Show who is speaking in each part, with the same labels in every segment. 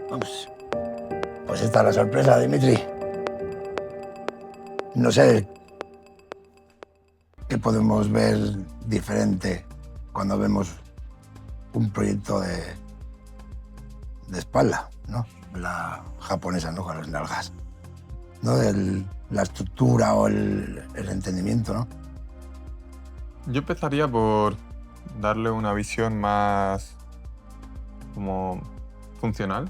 Speaker 1: Vamos. Pues esta es la sorpresa, Dimitri. No sé qué podemos ver diferente cuando vemos un proyecto de espalda, ¿no? La japonesa, ¿no? Con las nalgas, ¿no? La estructura o el entendimiento, ¿no?
Speaker 2: Yo empezaría por darle una visión más como funcional.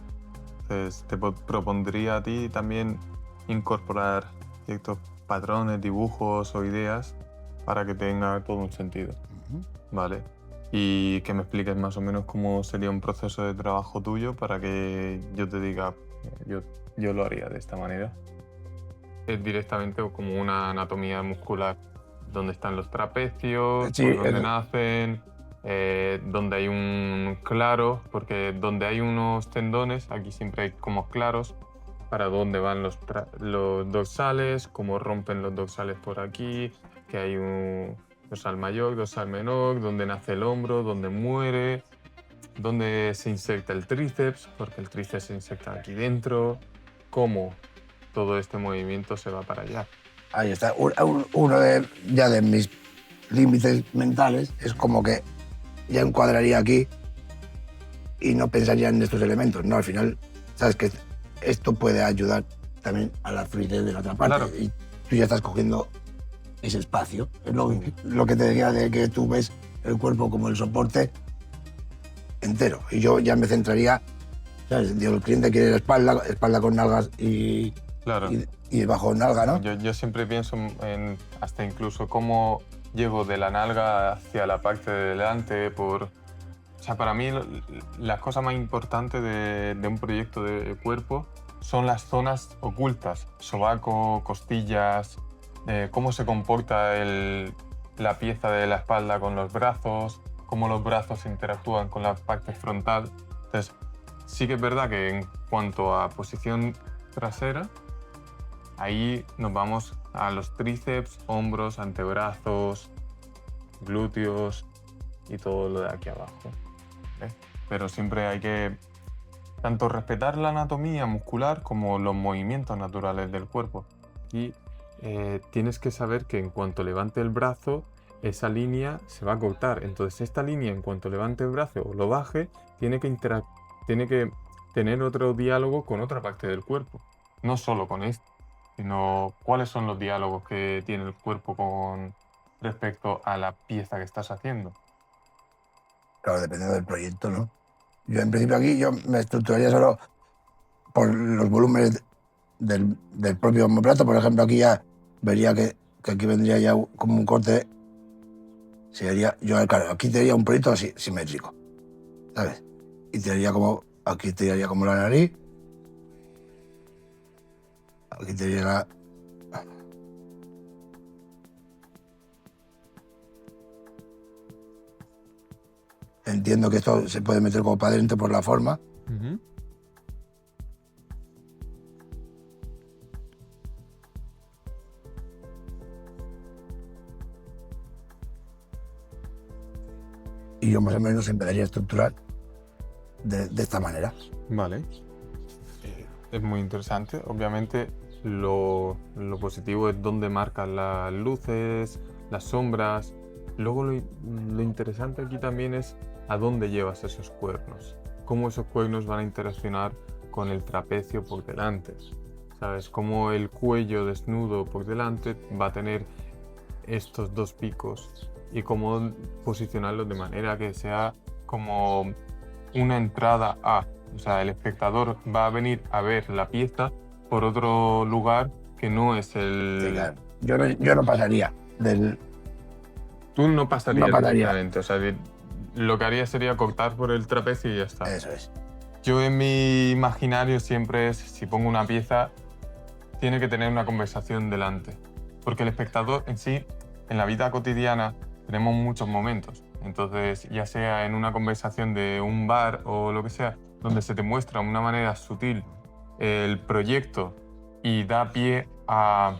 Speaker 2: Entonces propondría a ti también incorporar ciertos patrones, dibujos o ideas para que tenga todo un sentido, ¿vale? Y que me expliques más o menos cómo sería un proceso de trabajo tuyo para que yo te diga, yo lo haría de esta manera. Es directamente como una anatomía muscular, donde están los trapecios,
Speaker 1: Sí,
Speaker 2: por donde nacen, donde hay un claro, porque donde hay unos tendones, aquí siempre hay como claros, para dónde van los dorsales, cómo rompen los dorsales por aquí, que hay un dorsal mayor, dorsal menor, donde nace el hombro, donde muere, donde se inserta el tríceps, porque el tríceps se inserta aquí dentro, cómo todo este movimiento se va para allá.
Speaker 1: ahí está. Uno ya de mis límites mentales es como que ya encuadraría aquí y no pensaría en estos elementos, ¿no? Al final, sabes que esto puede ayudar también a la fluidez de la otra parte.
Speaker 2: Claro.
Speaker 1: Y tú ya estás cogiendo ese espacio. Es lo que te decía de que tú ves el cuerpo como el soporte entero. Y yo ya me centraría, ¿sabes? Digo, el cliente quiere la espalda con nalgas
Speaker 2: Claro.
Speaker 1: y bajo nalga, ¿no?
Speaker 2: Yo siempre pienso en hasta incluso cómo llego de la nalga hacia la parte de delante O sea, para mí las cosas más importantes de un proyecto de cuerpo son las zonas ocultas, sobaco, costillas, cómo se comporta la pieza de la espalda con los brazos, cómo los brazos interactúan con la parte frontal. Entonces, sí que es verdad que en cuanto a posición trasera, ahí nos vamos a los tríceps, hombros, antebrazos, glúteos y todo lo de aquí abajo. Pero siempre hay que tanto respetar la anatomía muscular como los movimientos naturales del cuerpo. Y tienes que saber que en cuanto levante el brazo, esa línea se va a cortar. Entonces esta línea, en cuanto levante el brazo o lo baje, tiene que tener otro diálogo con otra parte del cuerpo. No solo con esto, sino cuáles son los diálogos que tiene el cuerpo con respecto a la pieza que estás haciendo.
Speaker 1: Claro, dependiendo del proyecto, ¿no? Yo en principio aquí yo me estructuraría solo por los volúmenes del propio homoplato. Por ejemplo, aquí ya vería que aquí vendría ya como un corte. Claro, aquí tendría un proyecto así, simétrico, ¿sabes? Y aquí tendría como la nariz, aquí tendría la... Entiendo que esto se puede meter como para adentro por la forma. Y yo más o menos empezaría a estructurar de esta manera.
Speaker 2: Vale. Es muy interesante. Obviamente lo positivo es dónde marcan las luces, las sombras. Luego lo interesante aquí también es a dónde llevas esos cuernos. Cómo esos cuernos van a interaccionar con el trapecio por delante. ¿Sabes? Cómo el cuello desnudo por delante va a tener estos dos picos y cómo posicionarlos de manera que sea como una entrada a... O sea, el espectador va a venir a ver la pieza por otro lugar que no es el...
Speaker 1: Sí, claro. Yo no pasaría del...
Speaker 2: Tú no pasarías
Speaker 1: No pasaría.
Speaker 2: directamente, o sea, lo que haría sería cortar por el trapecio y ya está.
Speaker 1: Eso es.
Speaker 2: Yo en mi imaginario siempre es, si pongo una pieza, tiene que tener una conversación delante. Porque el espectador en sí, en la vida cotidiana, tenemos muchos momentos. Entonces, ya sea en una conversación de un bar o lo que sea, donde se te muestra de una manera sutil el proyecto y da pie a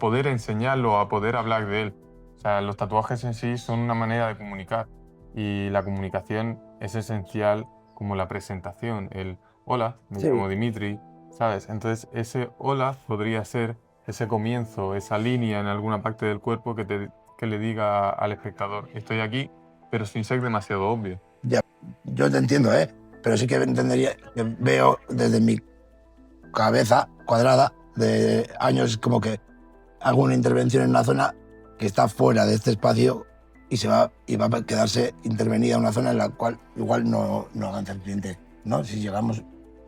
Speaker 2: poder enseñarlo, a poder hablar de él. O sea, los tatuajes en sí son una manera de comunicar y la comunicación es esencial como la presentación, el hola, me
Speaker 1: Sí.
Speaker 2: llamo Dimitri, ¿sabes? Entonces ese hola podría ser ese comienzo, esa línea en alguna parte del cuerpo que le diga al espectador, estoy aquí, pero sin ser demasiado obvio.
Speaker 1: Ya, yo te entiendo, ¿eh? Pero sí que entendería, que veo desde mi cabeza cuadrada de años como que hago una intervención en una zona que está fuera de este espacio y va a quedarse intervenida una zona en la cual igual no avanza el cliente, ¿no? Si llegamos,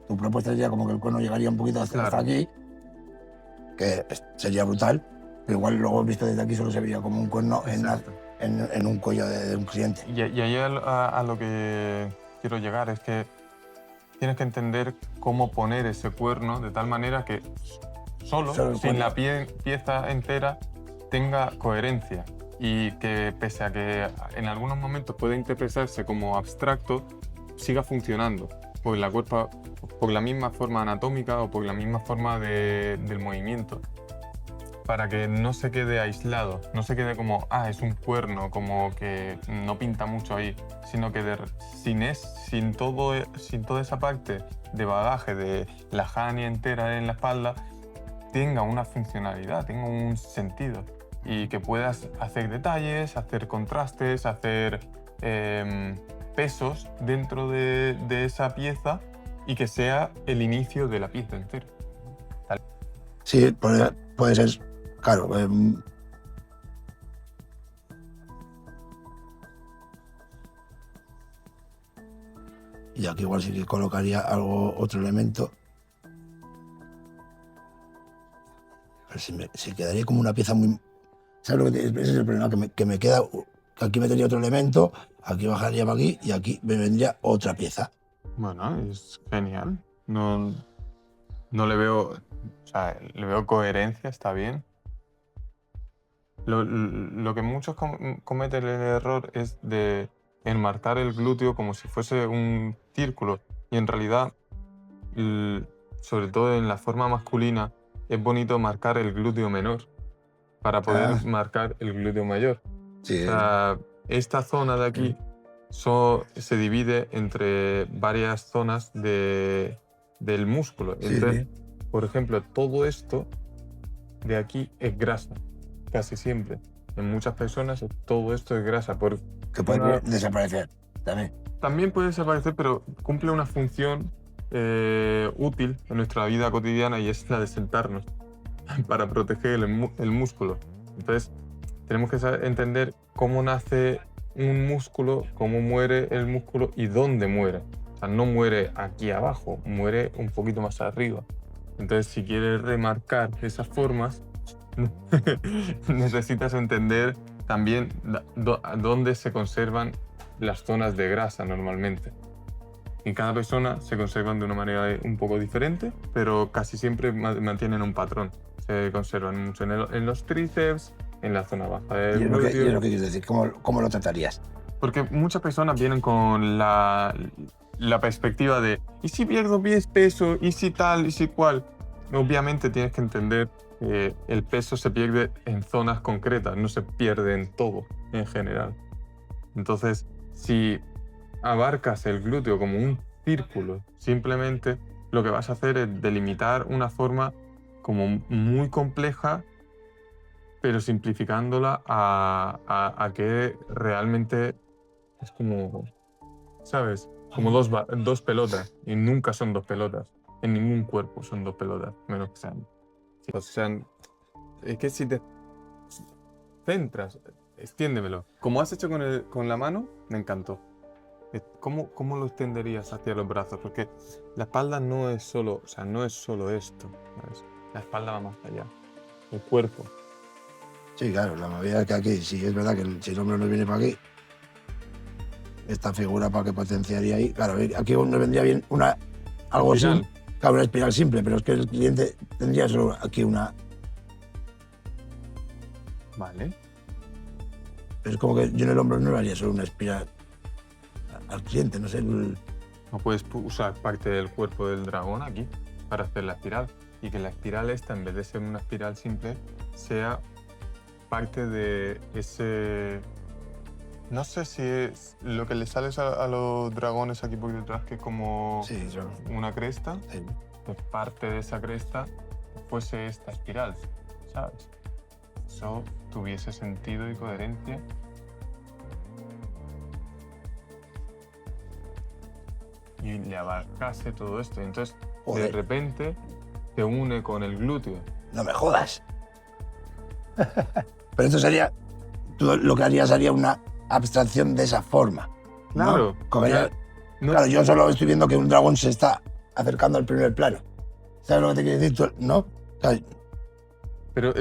Speaker 1: tu propuesta sería como que el cuerno llegaría un poquito hasta
Speaker 2: Claro.
Speaker 1: aquí, que sería brutal, pero igual luego visto desde aquí solo se vería como un cuerno
Speaker 2: Exacto.
Speaker 1: en un cuello de un cliente.
Speaker 2: Y ahí a lo que quiero llegar es que tienes que entender cómo poner ese cuerno de tal manera que
Speaker 1: Solo
Speaker 2: solo,
Speaker 1: el
Speaker 2: sin la
Speaker 1: cuerno.
Speaker 2: pieza entera, tenga coherencia y que pese a que en algunos momentos puede interpretarse como abstracto, siga funcionando por por la misma forma anatómica o por la misma forma del movimiento, para que no se quede aislado, no se quede como, es un cuerno, como que no pinta mucho ahí, sino que sin toda esa parte de bagaje de la jania entera en la espalda, tenga una funcionalidad, tenga un sentido y que puedas hacer detalles, hacer contrastes, hacer pesos dentro de esa pieza y que sea el inicio de la pieza entera.
Speaker 1: Sí, puede ser, claro. Y aquí igual sí que colocaría otro elemento. Pero si quedaría como una pieza muy... ¿Sabes lo que ese es el problema? Que me queda... Que aquí metería otro elemento, aquí bajaría para aquí y aquí me vendría otra pieza.
Speaker 2: Bueno, es genial. No, no le veo, o sea, le veo coherencia, está bien. Lo que muchos cometen el error es de enmarcar el glúteo como si fuese un círculo. Y en realidad, sobre todo en la forma masculina, es bonito marcar el glúteo menor para poder marcar el glúteo mayor.
Speaker 1: Sí,
Speaker 2: O sea, esta zona de aquí se divide entre varias zonas del músculo.
Speaker 1: sí,
Speaker 2: Entonces,
Speaker 1: sí.
Speaker 2: por ejemplo, todo esto de aquí es grasa, casi siempre. En muchas personas todo esto es grasa.
Speaker 1: Que puede desaparecer también.
Speaker 2: También puede desaparecer, pero cumple una función útil en nuestra vida cotidiana y es la de sentarnos para proteger el músculo. Entonces, tenemos que entender cómo nace un músculo, cómo muere el músculo y dónde muere. O sea, no muere aquí abajo, muere un poquito más arriba. Entonces, si quieres remarcar esas formas, necesitas entender también dónde se conservan las zonas de grasa normalmente. En cada persona se conservan de una manera un poco diferente, pero casi siempre mantienen un patrón. Se conservan mucho en los tríceps, en la zona baja del
Speaker 1: Y es
Speaker 2: glúteo.
Speaker 1: lo que quieres decir. ¿Cómo lo tratarías?
Speaker 2: Porque muchas personas vienen con la perspectiva de ¿y si pierdo peso? ¿Y si tal? ¿Y si cual? Obviamente tienes que entender que el peso se pierde en zonas concretas, no se pierde en todo en general. Entonces, si abarcas el glúteo como un círculo, simplemente lo que vas a hacer es delimitar una forma como muy compleja, pero simplificándola a que realmente es como, ¿sabes? Como dos pelotas, y nunca son dos pelotas. En ningún cuerpo son dos pelotas, menos que sean. O sean es que si te centras, extiéndemelo. Como has hecho con la mano, me encantó. ¿Cómo lo extenderías hacia los brazos? Porque la espalda no es solo, o sea, no es solo esto, ¿sabes? La espalda va más allá. El cuerpo.
Speaker 1: Sí, claro, la movida es que aquí, sí es verdad que si el hombro nos viene para aquí, esta figura para que potenciaría ahí. Claro, aquí nos vendría bien algo
Speaker 2: Espiral.
Speaker 1: simple. Claro, una espiral simple, pero es que el cliente tendría solo aquí una.
Speaker 2: Vale.
Speaker 1: Es como que yo en el hombro no le haría solo una espiral al cliente, no sé.
Speaker 2: No puedes usar parte del cuerpo del dragón aquí para hacer la espiral. Y que la espiral esta, en vez de ser una espiral simple, sea parte de No sé si es lo que le sale a los dragones aquí por detrás, que es como
Speaker 1: Sí, eso.
Speaker 2: una cresta,
Speaker 1: Sí.
Speaker 2: que parte de esa cresta fuese esta espiral, ¿sabes? Eso tuviese sentido y coherencia. Y le abarcase todo esto. Y entonces, de
Speaker 1: Joder.
Speaker 2: repente, te une con el glúteo.
Speaker 1: No me jodas. Pero esto sería, tú lo que harías sería una abstracción de esa forma.
Speaker 2: Claro.
Speaker 1: ¿No? Cogería-
Speaker 2: No-
Speaker 1: Claro, yo solo estoy viendo que un dragón se está acercando al primer plano. ¿Sabes lo que te quiero decir? ¿No? O sea,
Speaker 2: Pero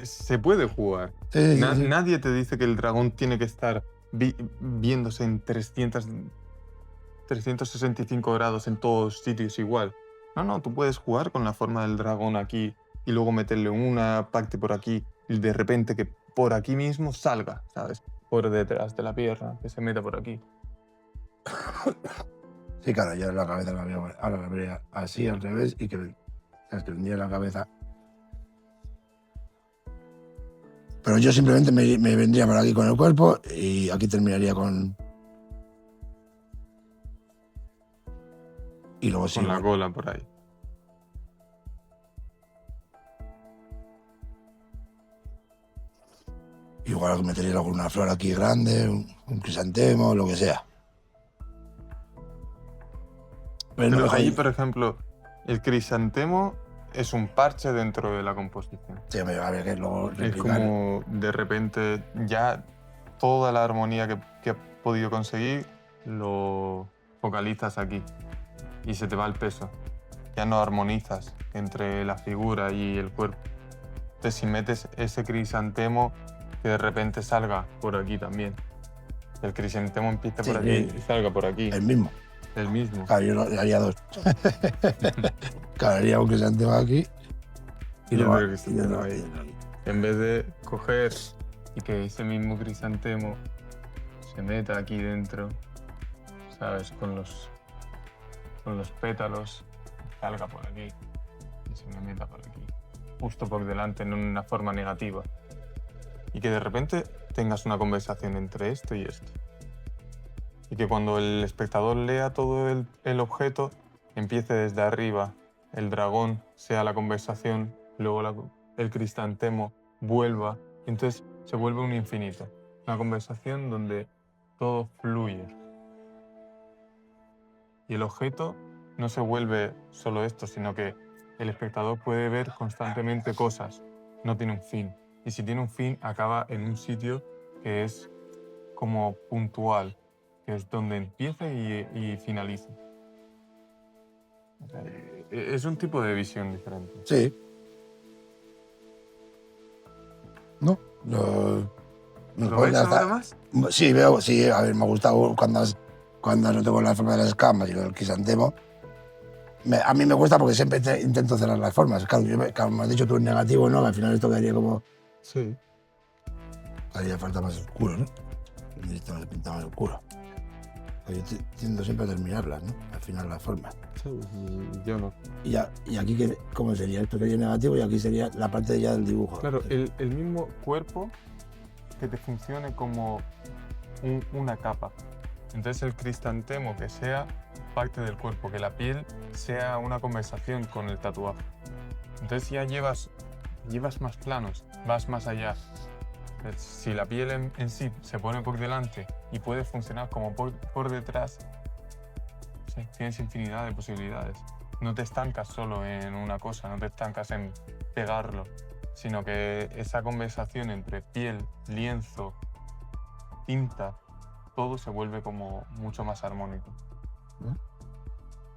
Speaker 2: se puede jugar.
Speaker 1: sí, sí, sí.
Speaker 2: Nadie te dice que el dragón tiene que estar viéndose en 365 grados en todos sitios igual. No, tú puedes jugar con la forma del dragón aquí y luego meterle una parte por aquí y de repente que por aquí mismo salga, ¿sabes? Por detrás de la pierna, que se meta por aquí.
Speaker 1: Sí, claro, yo la cabeza la veo, ahora la vería así al revés y que, ¿sabes? Que tendría la cabeza. Pero yo simplemente me vendría por aquí con el cuerpo y aquí terminaría con. Y luego sí.
Speaker 2: Con la cola por ahí.
Speaker 1: Igual metería alguna flor aquí grande, un crisantemo, lo que sea. Pero no
Speaker 2: Pero
Speaker 1: me
Speaker 2: ahí,
Speaker 1: jode.
Speaker 2: por ejemplo, el crisantemo es un parche dentro de la composición.
Speaker 1: Sí, me va a ver que luego
Speaker 2: Es
Speaker 1: replicar.
Speaker 2: como de repente ya toda la armonía que has podido conseguir lo focalizas aquí y se te va el peso. Ya no armonizas entre la figura y el cuerpo. Entonces si metes ese crisantemo que de repente salga por aquí también. El crisantemo empieza
Speaker 1: Sí,
Speaker 2: por aquí
Speaker 1: sí.
Speaker 2: y salga por aquí.
Speaker 1: El mismo.
Speaker 2: El mismo.
Speaker 1: Claro, yo le haría dos. Claro, haría un crisantemo aquí y
Speaker 2: Y
Speaker 1: luego
Speaker 2: otro crisantemo ahí. En vez de coger y que ese mismo crisantemo se meta aquí dentro, ¿sabes? Con los pétalos, salga por aquí y se me meta por aquí, justo por delante, en una forma negativa. Y que de repente tengas una conversación entre esto y esto. Y que cuando el espectador lea todo el objeto, empiece desde arriba, el dragón sea la conversación, luego el crisantemo vuelva, y entonces se vuelve un infinito. Una conversación donde todo fluye. Y el objeto no se vuelve solo esto, sino que el espectador puede ver constantemente cosas. No tiene un fin. Y si tiene un fin, acaba en un sitio que es como puntual, que es donde empieza y finaliza. O sea, es un tipo de visión diferente.
Speaker 1: Sí. ¿No? Me
Speaker 2: ¿Lo
Speaker 1: pone
Speaker 2: ves
Speaker 1: hasta-
Speaker 2: ahora más?
Speaker 1: Sí, veo, sí, a ver, me ha gustado cuando no tengo la forma de las escamas y el crisantemo. A mí me cuesta porque siempre intento cerrar las formas. Claro, claro, me has dicho tú en negativo, ¿no? Al final esto quedaría como.
Speaker 2: Sí.
Speaker 1: Haría falta más oscuro, ¿no? Necesito pintar más oscuro. Yo tiendo siempre a terminarlas, ¿no? Al final las formas.
Speaker 2: Sí, yo no.
Speaker 1: Y aquí, ¿cómo sería? Esto sería negativo y aquí sería la parte ya del dibujo.
Speaker 2: Claro, el mismo cuerpo que te funcione como una capa. Entonces el crisantemo que sea parte del cuerpo, que la piel sea una conversación con el tatuaje. Entonces ya llevas más planos, vas más allá. Si la piel en sí se pone por delante y puede funcionar como por detrás, sí, tienes infinidad de posibilidades. No te estancas solo en una cosa, no te estancas en pegarlo, sino que esa conversación entre piel, lienzo, tinta, todo se vuelve como mucho más armónico.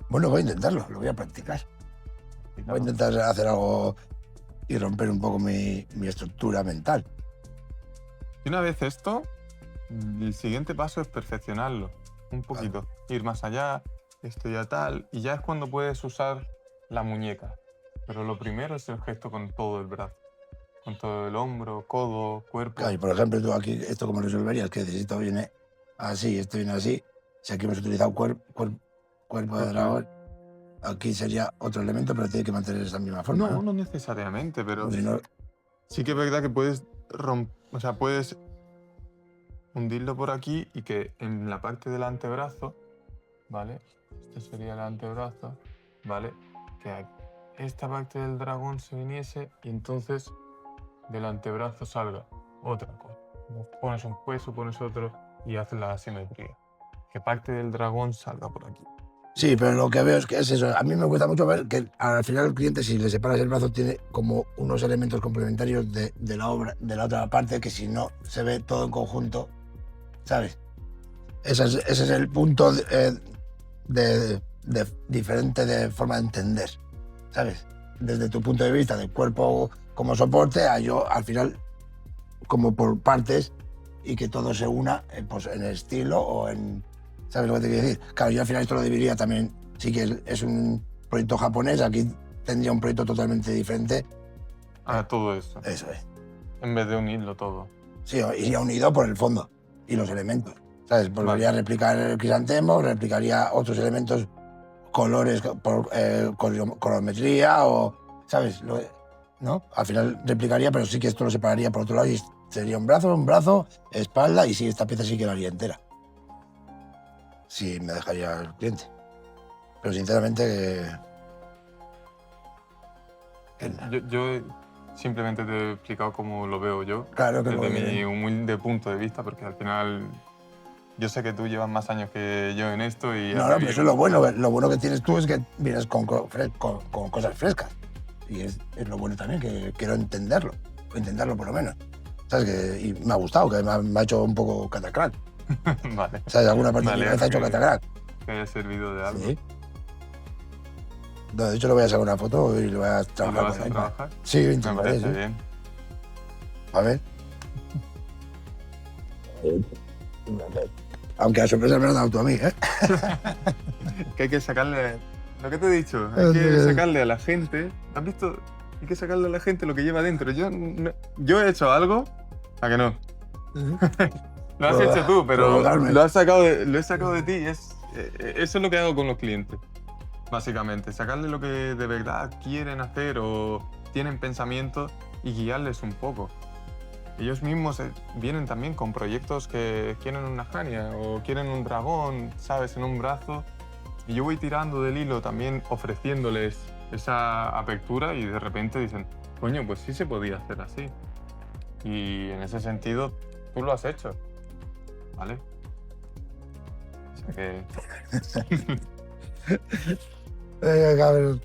Speaker 1: Bueno, voy a intentarlo, lo voy a practicar.
Speaker 2: Y
Speaker 1: Voy a
Speaker 2: claro,
Speaker 1: intentar hacer algo y romper un poco mi estructura mental.
Speaker 2: y una vez esto, el siguiente paso es perfeccionarlo un poquito, ir más allá, esto ya tal, y ya es cuando puedes usar la muñeca. Pero lo primero es el gesto con todo el brazo, con todo el hombro, codo, cuerpo.
Speaker 1: Claro, y por ejemplo, tú aquí, ¿esto cómo resolverías? Que si esto viene así, esto viene así. Si aquí hemos utilizado cuerpo de dragón, aquí sería otro elemento, pero tiene que mantener esa misma forma.
Speaker 2: No necesariamente, pero
Speaker 1: Si no,
Speaker 2: sí que es verdad que puedes puedes hundirlo por aquí y que en la parte del antebrazo, ¿vale? Este sería el antebrazo, ¿vale? Que esta parte del dragón se viniese y entonces del antebrazo salga otra cosa. Pones un hueso, pones otro y haces la asimetría. Que parte del dragón salga por aquí.
Speaker 1: Sí, pero lo que veo es que es eso. A mí me gusta mucho ver que al final el cliente, si le separas el brazo, tiene como unos elementos complementarios de la obra, de la otra parte, que si no se ve todo en conjunto, ¿sabes? Ese es el punto diferente de forma de entender, ¿sabes? Desde tu punto de vista del cuerpo como soporte, a yo al final como por partes y que todo se una pues en el estilo o en... ¿Sabes lo que te quiero decir? Claro, yo al final esto lo dividiría también, sí que es un proyecto japonés, aquí tendría un proyecto totalmente diferente.
Speaker 2: Todo eso.
Speaker 1: Eso es.
Speaker 2: En vez de unirlo todo.
Speaker 1: Sí, iría unido por el fondo y los elementos, ¿sabes? Volvería a replicar el crisantemo, replicaría otros elementos, colores, por colorimetría o... ¿Sabes? ¿No? Al final replicaría, pero sí que esto lo separaría por otro lado y sería un brazo, espalda y sí, esta pieza sí que la haría entera. Sí, me dejaría el cliente. Pero sinceramente
Speaker 2: Yo simplemente te he explicado cómo lo veo yo,
Speaker 1: claro que
Speaker 2: desde
Speaker 1: lo
Speaker 2: mi humilde punto de vista, porque al final yo sé que tú llevas más años que yo en esto y...
Speaker 1: No, pero eso es lo bueno. Lo bueno que tienes tú es que vienes con cosas frescas. Y es lo bueno también, que quiero entenderlo. O intentarlo por lo menos. ¿Sabes? Y me ha gustado, que me ha hecho un poco catacrack.
Speaker 2: Vale.
Speaker 1: ¿Sabes? Alguna parte de mi cabeza ha hecho catacrack.
Speaker 2: Que haya servido de algo.
Speaker 1: Sí. No, de hecho, le voy a sacar una foto y lo voy a trabajar.
Speaker 2: ¿Lo vas a trabajar?
Speaker 1: Sí,
Speaker 2: Me
Speaker 1: intentaré,
Speaker 2: parece
Speaker 1: sí.
Speaker 2: bien.
Speaker 1: A ver. Aunque a sorpresa me lo has dado tú a mí, ¿eh?
Speaker 2: Que hay que sacarle... Lo que te he dicho, hay que sacarle a la gente... ¿Has visto? Hay que sacarle a la gente lo que lleva dentro. Yo he hecho algo... ¿A que no? Lo has hecho tú, pero lo he sacado de ti. Eso es lo que hago con los clientes, básicamente. Sacarle lo que de verdad quieren hacer o tienen pensamientos y guiarles un poco. Ellos mismos vienen también con proyectos que quieren una Hania o quieren un dragón, ¿sabes? En un brazo. Y yo voy tirando del hilo también ofreciéndoles esa apertura y de repente dicen, coño, pues sí se podía hacer así. Y en ese sentido, tú lo has hecho, ¿vale? O sea que...
Speaker 1: Cabrón.